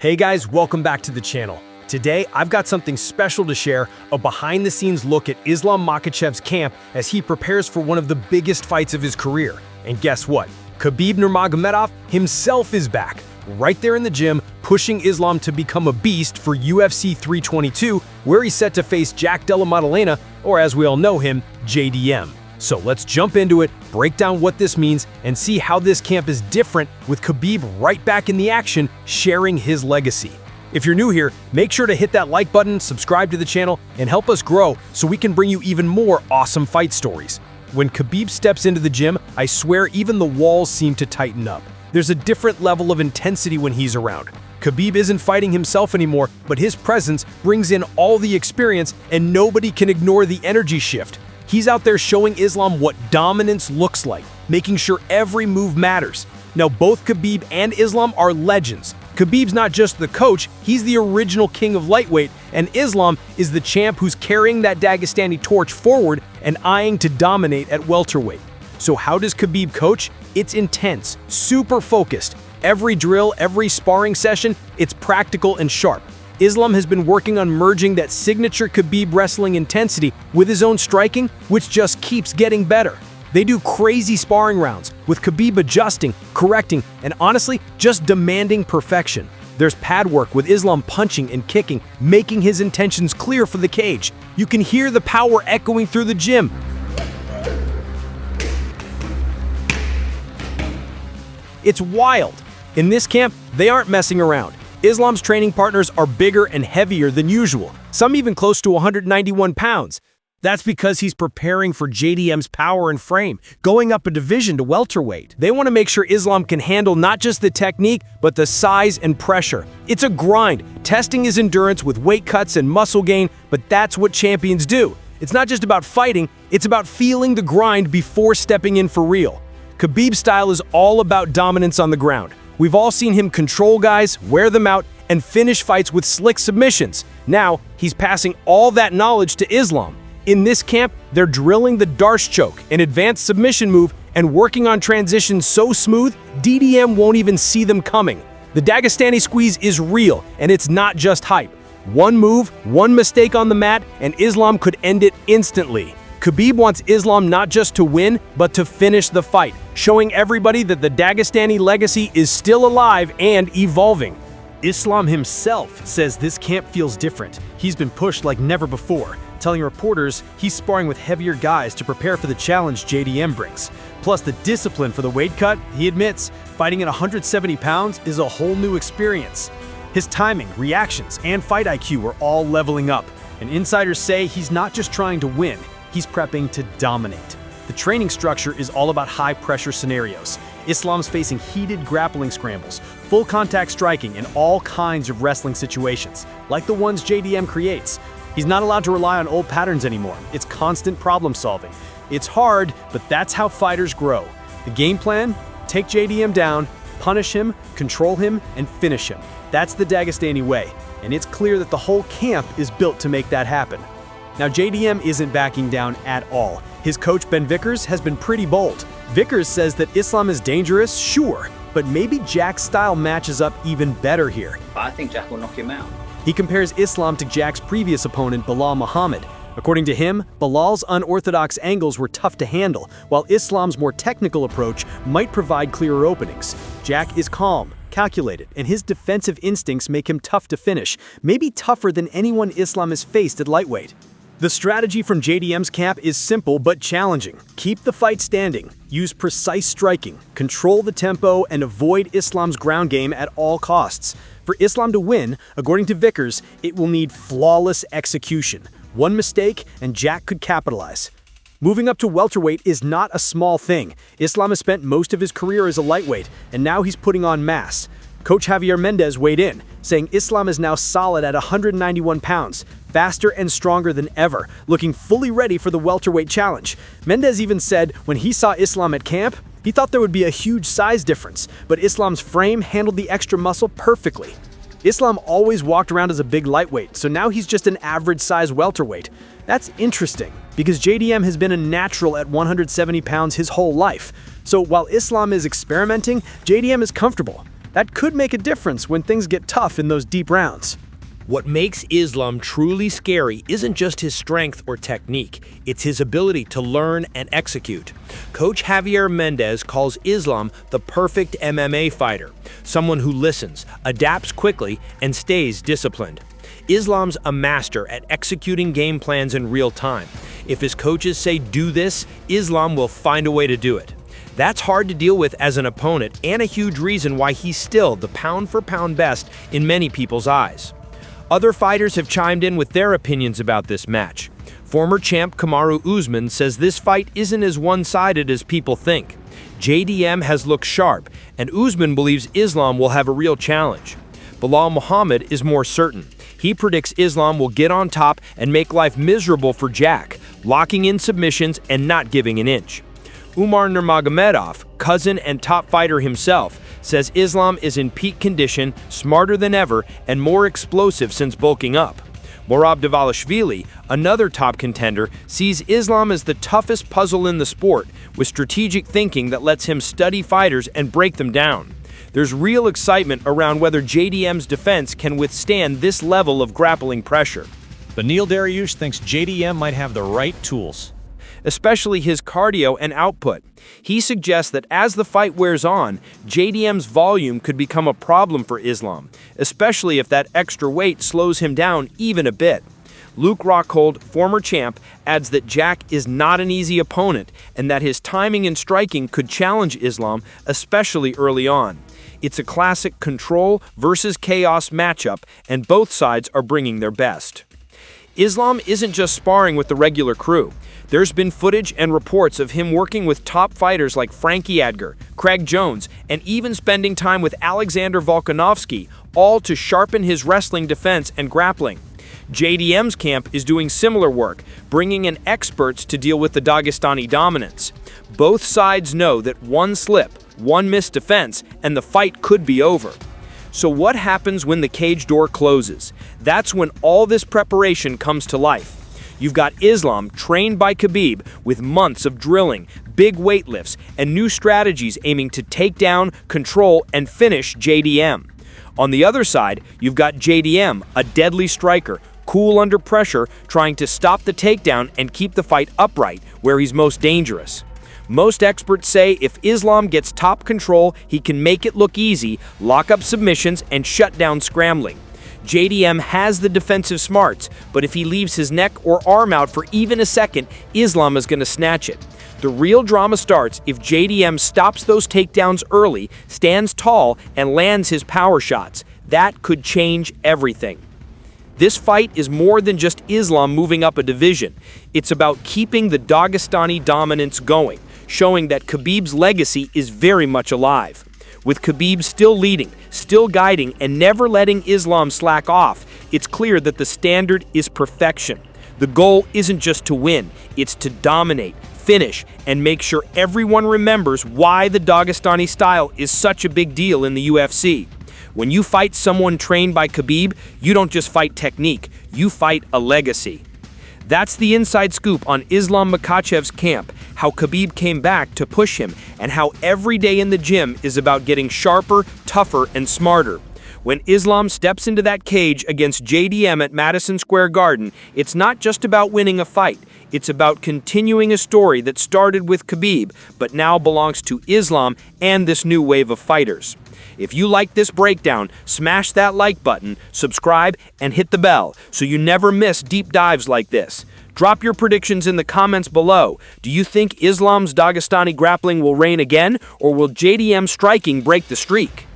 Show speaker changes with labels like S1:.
S1: Hey guys, welcome back to the channel. Today, I've got something special to share, a behind-the-scenes look at Islam Makhachev's camp as he prepares for one of the biggest fights of his career. And guess what? Khabib Nurmagomedov himself is back, right there in the gym, pushing Islam to become a beast for UFC 322, where he's set to face Della Maddalena, or as we all know him, JDM. So let's jump into it, break down what this means, and see how this camp is different with Khabib right back in the action, sharing his legacy. If you're new here, make sure to hit that like button, subscribe to the channel, and help us grow so we can bring you even more awesome fight stories. When Khabib steps into the gym, I swear even the walls seem to tighten up. There's a different level of intensity when he's around. Khabib isn't fighting himself anymore, but his presence brings in all the experience, and nobody can ignore the energy shift. He's out there showing Islam what dominance looks like, making sure every move matters. Now, both Khabib and Islam are legends. Khabib's not just the coach, he's the original king of lightweight, and Islam is the champ who's carrying that Dagestani torch forward and eyeing to dominate at welterweight. So how does Khabib coach? It's intense, super focused. Every drill, every sparring session, it's practical and sharp. Islam has been working on merging that signature Khabib wrestling intensity with his own striking, which just keeps getting better. They do crazy sparring rounds, with Khabib adjusting, correcting, and honestly, just demanding perfection. There's pad work with Islam punching and kicking, making his intentions clear for the cage. You can hear the power echoing through the gym. It's wild. In this camp, they aren't messing around. Islam's training partners are bigger and heavier than usual, some even close to 191 pounds. That's because he's preparing for JDM's power and frame, going up a division to welterweight. They want to make sure Islam can handle not just the technique, but the size and pressure. It's a grind, testing his endurance with weight cuts and muscle gain, but that's what champions do. It's not just about fighting, it's about feeling the grind before stepping in for real. Khabib's style is all about dominance on the ground. We've all seen him control guys, wear them out, and finish fights with slick submissions. Now, he's passing all that knowledge to Islam. In this camp, they're drilling the Darce choke, an advanced submission move, and working on transitions so smooth, JDM won't even see them coming. The Dagestani squeeze is real, and it's not just hype. One move, one mistake on the mat, and Islam could end it instantly. Khabib wants Islam not just to win, but to finish the fight, showing everybody that the Dagestani legacy is still alive and evolving. Islam himself says this camp feels different. He's been pushed like never before, telling reporters he's sparring with heavier guys to prepare for the challenge JDM brings. Plus the discipline for the weight cut, he admits, fighting at 170 pounds is a whole new experience. His timing, reactions, and fight IQ are all leveling up, and insiders say he's not just trying to win, he's prepping to dominate. The training structure is all about high-pressure scenarios. Islam's facing heated grappling scrambles, full contact striking, and all kinds of wrestling situations, like the ones JDM creates. He's not allowed to rely on old patterns anymore. It's constant problem solving. It's hard, but that's how fighters grow. The game plan? Take JDM down, punish him, control him, and finish him. That's the Dagestani way, and it's clear that the whole camp is built to make that happen. Now, JDM isn't backing down at all. His coach, Ben Vickers, has been pretty bold. Vickers says that Islam is dangerous, sure, but maybe Jack's style matches up even better here.
S2: I think Jack will knock him out.
S1: He compares Islam to Jack's previous opponent, Belal Muhammad. According to him, Belal's unorthodox angles were tough to handle, while Islam's more technical approach might provide clearer openings. Jack is calm, calculated, and his defensive instincts make him tough to finish, maybe tougher than anyone Islam has faced at lightweight. The strategy from JDM's camp is simple but challenging. Keep the fight standing, use precise striking, control the tempo, and avoid Islam's ground game at all costs. For Islam to win, according to Vickers, it will need flawless execution. One mistake, and Jack could capitalize. Moving up to welterweight is not a small thing. Islam has spent most of his career as a lightweight, and now he's putting on mass. Coach Javier Mendez weighed in, saying Islam is now solid at 191 pounds, faster and stronger than ever, looking fully ready for the welterweight challenge. Mendez even said when he saw Islam at camp, he thought there would be a huge size difference, but Islam's frame handled the extra muscle perfectly. Islam always walked around as a big lightweight, so now he's just an average-size welterweight. That's interesting, because JDM has been a natural at 170 pounds his whole life. So while Islam is experimenting, JDM is comfortable. That could make a difference when things get tough in those deep rounds.
S2: What makes Islam truly scary isn't just his strength or technique, it's his ability to learn and execute. Coach Javier Mendez calls Islam the perfect MMA fighter, someone who listens, adapts quickly, and stays disciplined. Islam's a master at executing game plans in real time. If his coaches say do this, Islam will find a way to do it. That's hard to deal with as an opponent and a huge reason why he's still the pound-for-pound best in many people's eyes. Other fighters have chimed in with their opinions about this match. Former champ Kamaru Usman says this fight isn't as one-sided as people think. JDM has looked sharp, and Usman believes Islam will have a real challenge. Belal Muhammad is more certain. He predicts Islam will get on top and make life miserable for Jack, locking in submissions and not giving an inch. Umar Nurmagomedov, cousin and top fighter himself, says Islam is in peak condition, smarter than ever, and more explosive since bulking up. Morab Davalishvili, another top contender, sees Islam as the toughest puzzle in the sport, with strategic thinking that lets him study fighters and break them down. There's real excitement around whether JDM's defense can withstand this level of grappling pressure.
S3: Benil Dariush thinks JDM might have the right tools,
S1: especially his cardio and output. He suggests that as the fight wears on, JDM's volume could become a problem for Islam, especially if that extra weight slows him down even a bit. Luke Rockhold, former champ, adds that Jack is not an easy opponent and that his timing and striking could challenge Islam, especially early on. It's a classic control versus chaos matchup, and both sides are bringing their best. Islam isn't just sparring with the regular crew. There's been footage and reports of him working with top fighters like Frankie Edgar, Craig Jones, and even spending time with Alexander Volkanovski, all to sharpen his wrestling defense and grappling. JDM's camp is doing similar work, bringing in experts to deal with the Dagestani dominance. Both sides know that one slip, one missed defense, and the fight could be over. So what happens when the cage door closes? That's when all this preparation comes to life. You've got Islam, trained by Khabib, with months of drilling, big weight lifts, and new strategies aiming to take down, control, and finish JDM. On the other side, you've got JDM, a deadly striker, cool under pressure, trying to stop the takedown and keep the fight upright, where he's most dangerous. Most experts say if Islam gets top control, he can make it look easy, lock up submissions, and shut down scrambling. JDM has the defensive smarts, but if he leaves his neck or arm out for even a second, Islam is going to snatch it. The real drama starts if JDM stops those takedowns early, stands tall, and lands his power shots. That could change everything. This fight is more than just Islam moving up a division. It's about keeping the Dagestani dominance going, showing that Khabib's legacy is very much alive. With Khabib still leading, still guiding, and never letting Islam slack off, it's clear that the standard is perfection. The goal isn't just to win, it's to dominate, finish, and make sure everyone remembers why the Dagestani style is such a big deal in the UFC. When you fight someone trained by Khabib, you don't just fight technique, you fight a legacy. That's the inside scoop on Islam Makhachev's camp, how Khabib came back to push him, and how every day in the gym is about getting sharper, tougher, and smarter. When Islam steps into that cage against JDM at Madison Square Garden, it's not just about winning a fight. It's about continuing a story that started with Khabib, but now belongs to Islam and this new wave of fighters. If you like this breakdown, smash that like button, subscribe, and hit the bell so you never miss deep dives like this. Drop your predictions in the comments below. Do you think Islam's Dagestani grappling will reign again, or will JDM striking break the streak?